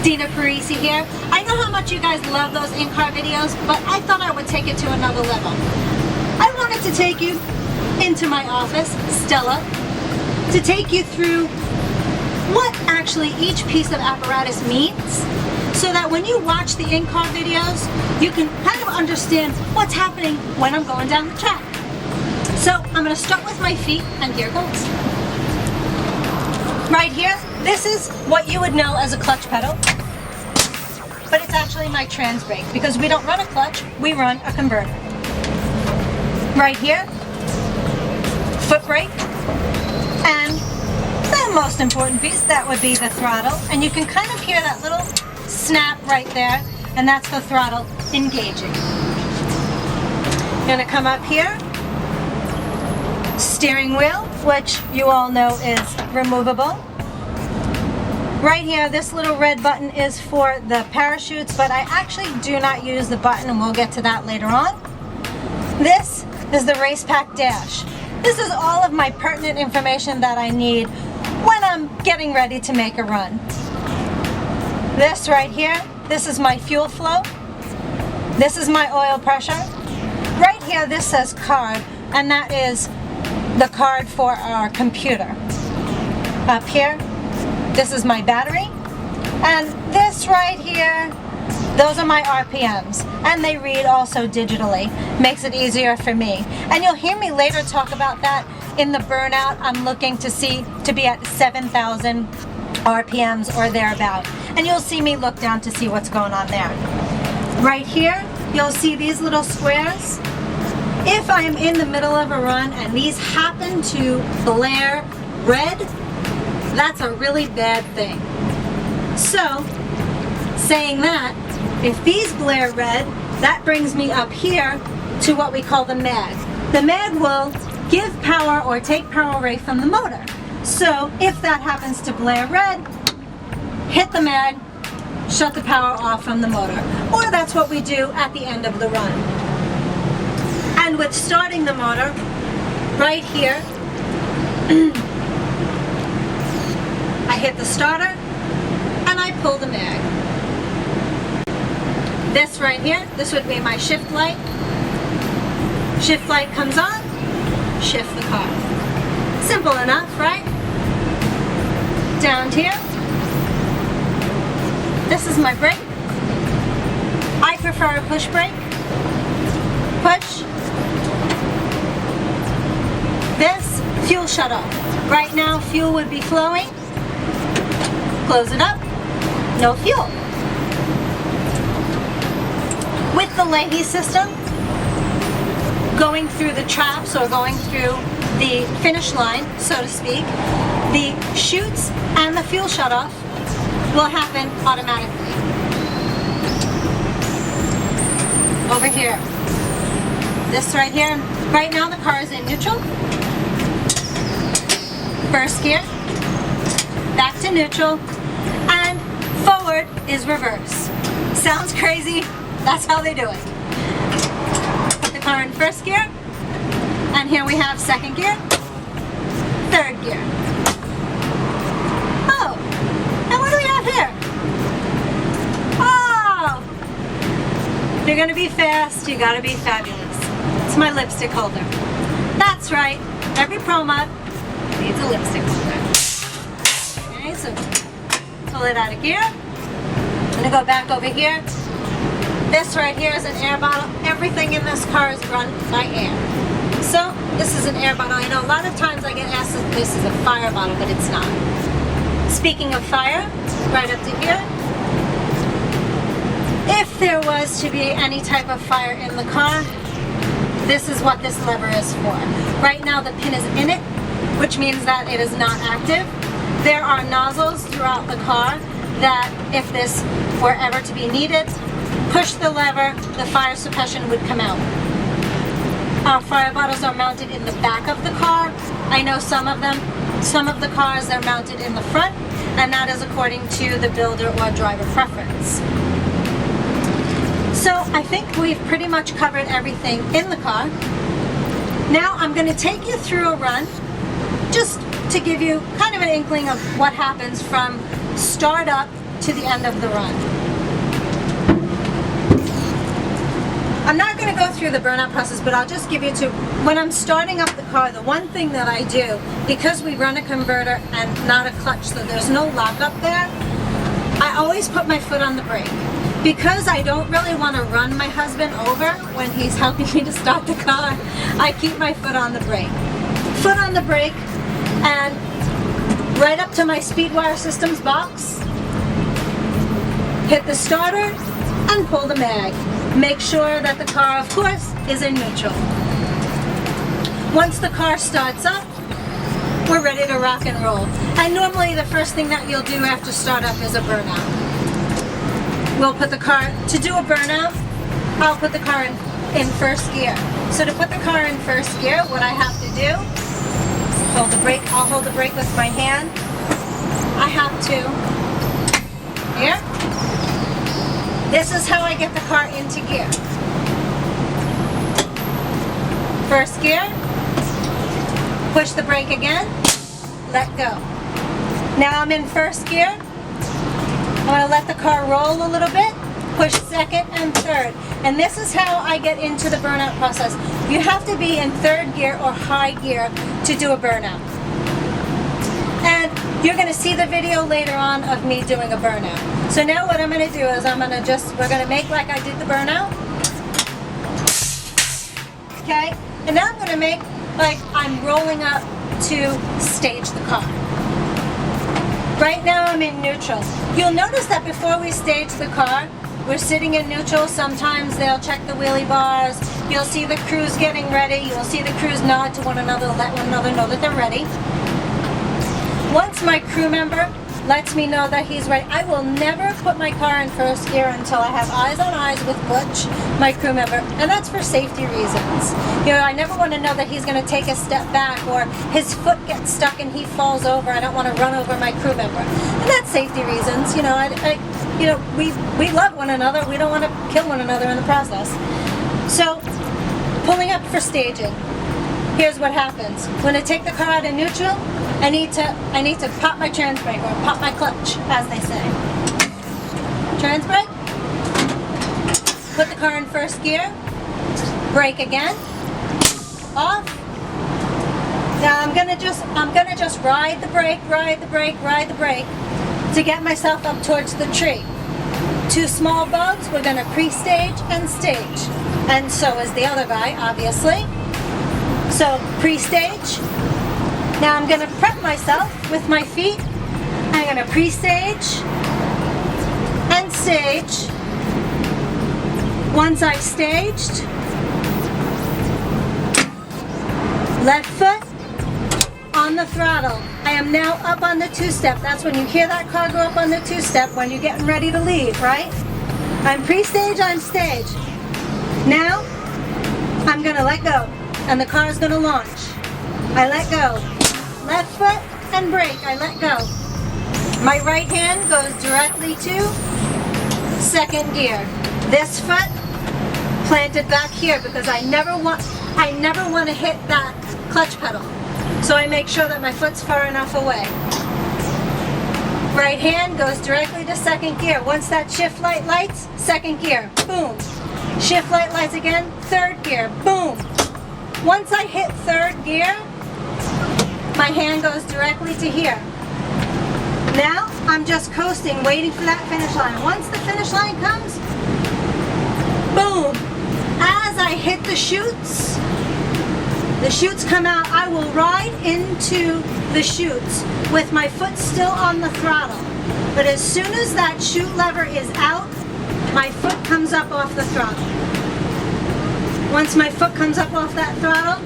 Dina Parise here. I know how much you guys love those in-car videos, but I thought I would take it to another level. I wanted to take you into my office, Stella, to take you through what actually each piece of apparatus means, so that when you watch the in-car videos, you can kind of understand what's happening when I'm going down the track. So I'm going to start with my feet, and here goes. Right here, this is what you would know as a clutch pedal, but it's actually my trans brake, because we don't run a clutch, we run a converter. Right here, foot brake, and the most important piece, that would be the throttle, and you can kind of hear that little snap right there, and that's the throttle engaging. Gonna come up here, steering wheel, which you all know is removable. Right here, this little red button is for the parachutes, but I actually do not use the button, and we'll get to that later on. This is the race pack dash. This is all of my pertinent information that I need when I'm getting ready to make a run. This right here, this is my fuel flow. This is my oil pressure. Right here, this says card, and that is the card for our computer. Up here, this is my battery. And this right here, those are my RPMs, and they read also digitally. Makes it easier for me. And you'll hear me later talk about that in the burnout. I'm looking to be at 7,000 RPMs or thereabout. And you'll see me look down to see what's going on there. Right here, you'll see these little squares. If I am in the middle of a run and these happen to blare red, that's a really bad thing. So, saying that, if these glare red, that brings me up here to what we call the mag. The mag will give power or take power away from the motor. So, if that happens to blare red, hit the mag, shut the power off from the motor. Or that's what we do at the end of the run. And with starting the motor, right here, I hit the starter and I pull the mag. This right here, this would be my shift light. Shift light comes on, shift the car. Simple enough, right? Down here, this is my brake. I prefer a push brake. Push. This, fuel shut off. Right now, fuel would be flowing. Close it up, no fuel. With the Leahy system, going through the traps or going through the finish line, so to speak, the chutes and the fuel shut off will happen automatically. Over here, this right here, right now the car is in neutral. First gear, back to neutral, and forward is reverse. Sounds crazy, that's how they do it. Put the car in first gear, and here we have second gear, third gear. Oh, and what do we have here? Oh, if you're gonna be fast, you gotta be fabulous. It's my lipstick holder. That's right, every pro mod needs a lipstick holder. Okay, so pull it out of gear. I'm gonna go back over here. This right here is an air bottle. Everything in this car is run by air. So this is an air bottle. I know a lot of times I get asked if this is a fire bottle, but it's not. Speaking of fire, right up to here. If there was to be any type of fire in the car, this is what this lever is for. Right now the pin is in it, which means that it is not active. There are nozzles throughout the car that if this were ever to be needed, push the lever, the fire suppression would come out. Our fire bottles are mounted in the back of the car. I know some of the cars are mounted in the front, and that is according to the builder or driver preference. So I think we've pretty much covered everything in the car. Now I'm going to take you through a run just to give you kind of an inkling of what happens from start up to the end of the run. I'm not going to go through the burnout process, but I'll just give you two. When I'm starting up the car, the one thing that I do, because we run a converter and not a clutch, so there's no lock up there, I always put my foot on the brake. Because I don't really want to run my husband over when he's helping me to start the car, I keep my foot on the brake. Foot on the brake, and right up to my Speedwire Systems box, hit the starter and pull the mag. Make sure that the car, of course, is in neutral. Once the car starts up, we're ready to rock and roll. And normally the first thing that you'll do after startup is a burnout. We'll put the car, to do a burnout, I'll put the car in first gear. So to put the car in first gear, what I have to do, hold the brake, I'll hold the brake with my hand. I have to, here. This is how I get the car into gear. First gear, push the brake again, let go. Now I'm in first gear. I'm going to let the car roll a little bit, push second and third. And this is how I get into the burnout process. You have to be in third gear or high gear to do a burnout. And you're going to see the video later on of me doing a burnout. So now what I'm going to do is we're going to make like I did the burnout. Okay? And now I'm going to make like I'm rolling up to stage the car. Right now I'm in neutral. You'll notice that before we stage the car, we're sitting in neutral. Sometimes they'll check the wheelie bars. You'll see the crews getting ready. You'll see the crews nod to one another, let one another know that they're ready. Once my crew member lets me know that he's ready, I will never put my car in first gear until I have eyes on eyes with Butch, my crew member, and that's for safety reasons. You know, I never want to know that he's going to take a step back or his foot gets stuck and he falls over. I don't want to run over my crew member, and that's safety reasons. You know, we love one another. We don't want to kill one another in the process. So, pulling up for staging. Here's what happens. When I take the car out of neutral, I need to pop my trans brake or pop my clutch, as they say. Trans brake. Put the car in first gear. Brake again. Off. Now I'm gonna just ride the brake to get myself up towards the tree. Two small bugs. We're gonna pre-stage and stage, and so is the other guy, obviously. So pre-stage. Now I'm going to prep myself with my feet. I'm going to pre-stage and stage. Once I've staged, left foot on the throttle. I am now up on the two-step. That's when you hear that car go up on the two-step when you're getting ready to leave, right? I'm pre-stage, I'm stage. Now I'm going to let go. And the car is going to launch. I let go. Left foot and brake. I let go. My right hand goes directly to second gear. This foot planted back here because I never want to hit that clutch pedal. So I make sure that my foot's far enough away. Right hand goes directly to second gear. Once that shift light lights, second gear. Boom. Shift light lights again, third gear. Boom. Once I hit third gear, my hand goes directly to here. Now I'm just coasting, waiting for that finish line. Once the finish line comes, boom. As I hit the chutes come out, I will ride into the chutes with my foot still on the throttle. But as soon as that chute lever is out, my foot comes up off the throttle. Once my foot comes up off that throttle,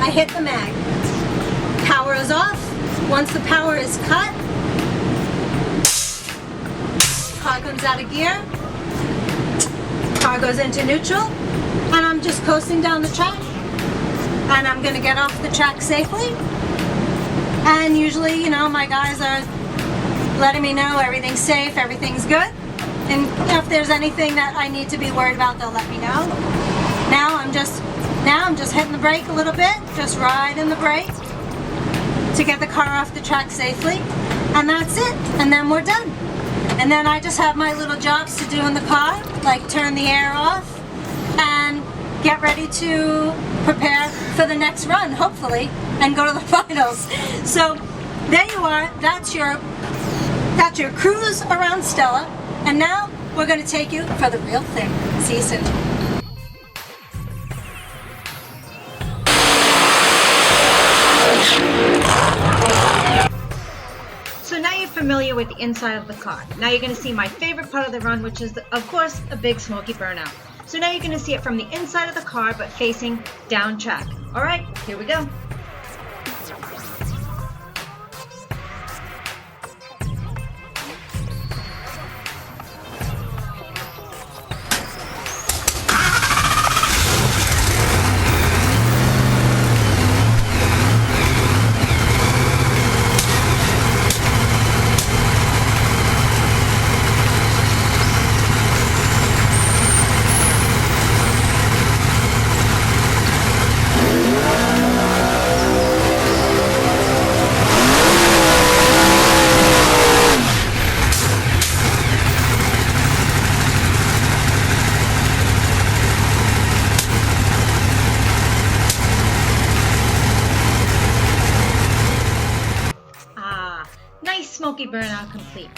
I hit the mag. Power is off. Once the power is cut, car comes out of gear, car goes into neutral, and I'm just coasting down the track. And I'm going to get off the track safely. And usually, you know, my guys are letting me know everything's safe, everything's good. And if there's anything that I need to be worried about, they'll let me know. Now I'm just hitting the brake a little bit, just riding the brake to get the car off the track safely, and that's it, and then we're done. And then I just have my little jobs to do in the car, like turn the air off and get ready to prepare for the next run, hopefully, and go to the finals. So there you are. That's your cruise around Stella. And now we're going to take you for the real thing. See you soon. So now you're familiar with the inside of the car. Now you're going to see my favorite part of the run, which is, of course, a big Smoky Burnout. So now you're going to see it from the inside of the car, but facing down track. All right, here we go. Smoky Burnout complete.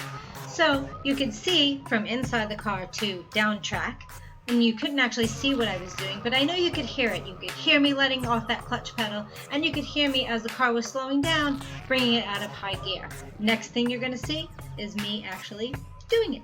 So you could see from inside the car to down track, and you couldn't actually see what I was doing, but I know you could hear it. You could hear me letting off that clutch pedal, and you could hear me as the car was slowing down, bringing it out of high gear. Next thing you're going to see is me actually doing it.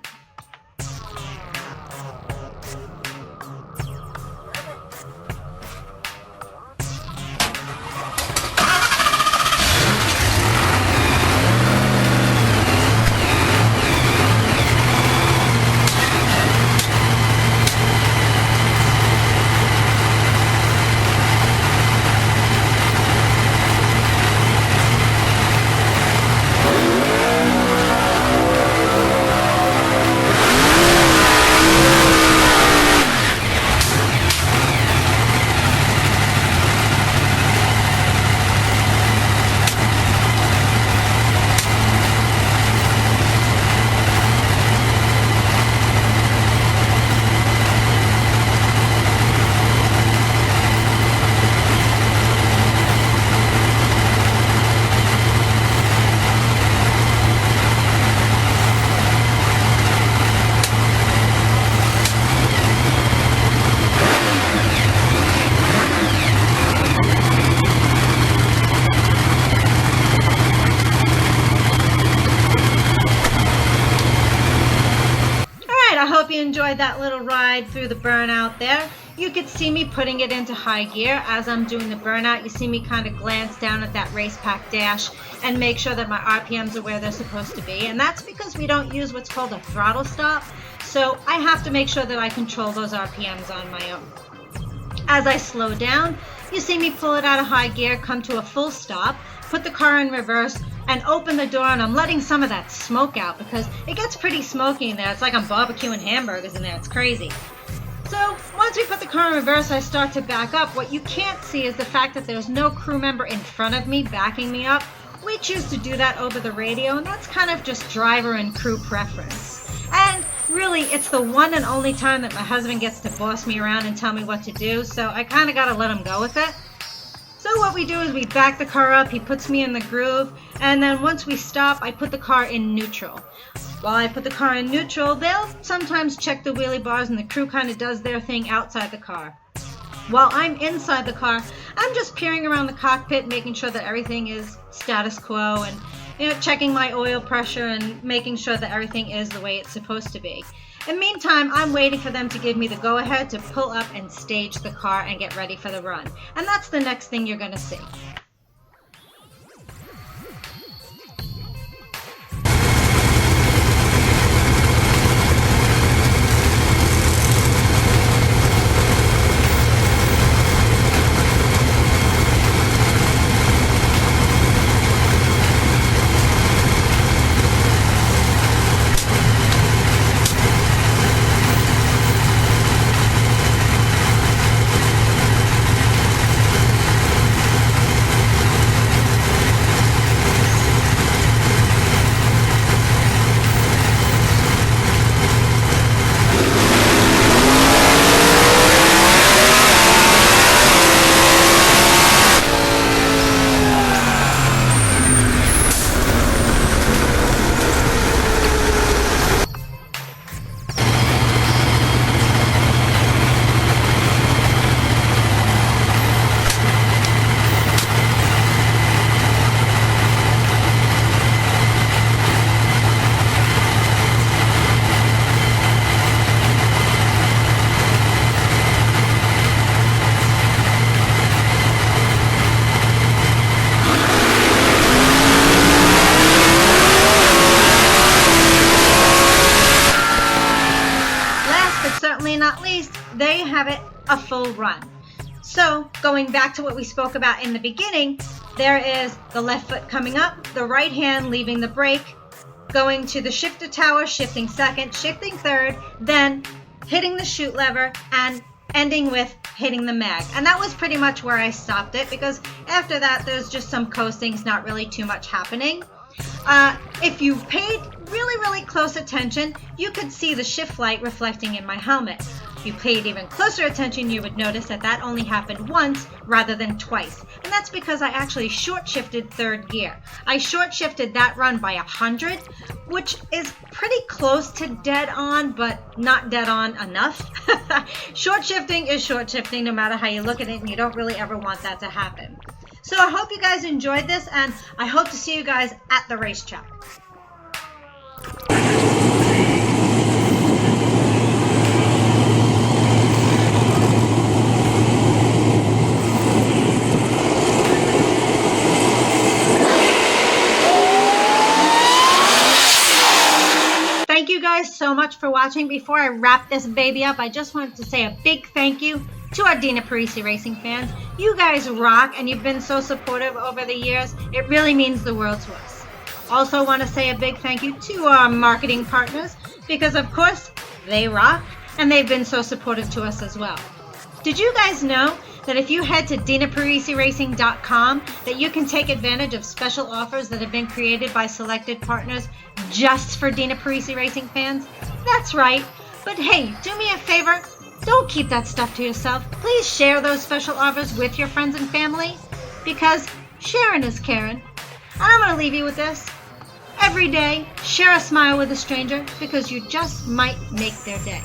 I hope you enjoyed that little ride through the burnout there. You could see me putting it into high gear as I'm doing the burnout. You see me kind of glance down at that race pack dash and make sure that my RPMs are where they're supposed to be. And that's because we don't use what's called a throttle stop. So I have to make sure that I control those RPMs on my own. As I slow down, you see me pull it out of high gear, come to a full stop, put the car in reverse, and open the door, and I'm letting some of that smoke out because it gets pretty smoky in there. It's like I'm barbecuing hamburgers in there. It's crazy. So once we put the car in reverse, I start to back up. What you can't see is the fact that there's no crew member in front of me backing me up. We choose to do that over the radio, and that's kind of just driver and crew preference. And really, it's the one and only time that my husband gets to boss me around and tell me what to do, so I kind of got to let him go with it. So what we do is we back the car up, he puts me in the groove, and then once we stop, I put the car in neutral. While I put the car in neutral, they'll sometimes check the wheelie bars, and the crew kind of does their thing outside the car. While I'm inside the car, I'm just peering around the cockpit, making sure that everything is status quo, and checking my oil pressure and making sure that everything is the way it's supposed to be. In the meantime, I'm waiting for them to give me the go-ahead to pull up and stage the car and get ready for the run. And that's the next thing you're going to see. you have it, a full run. So going back to what we spoke about in the beginning, there is the left foot coming up, the right hand leaving the brake, going to the shifter tower, shifting second, shifting third, then hitting the chute lever and ending with hitting the mag. And that was pretty much where I stopped it, because after that there's just some coastings, not really too much happening. If you paid really close attention, you could see the shift light reflecting in my helmet. If you paid even closer attention, you would notice that that only happened once rather than twice. And that's because I actually short shifted third gear. I short shifted that run by 100, which is pretty close to dead on, but not dead on enough. Short shifting is short shifting no matter how you look at it, and you don't really ever want that to happen. So I hope you guys enjoyed this, and I hope to see you guys at the racetrack. Thank you guys so much for watching. Before I wrap this baby up, I just wanted to say a big thank you to our Dina Parise Racing fans. You guys rock, and you've been so supportive over the years. It really means the world to us. Also want to say a big thank you to our marketing partners, because of course they rock, and they've been so supportive to us as well. Did you guys know that if you head to DinaPariseRacing.com that you can take advantage of special offers that have been created by selected partners just for Dina Parise Racing fans? That's right. But hey, do me a favor. Don't keep that stuff to yourself. Please share those special offers with your friends and family, because sharing is caring. And I'm going to leave you with this. Every day, share a smile with a stranger, because you just might make their day.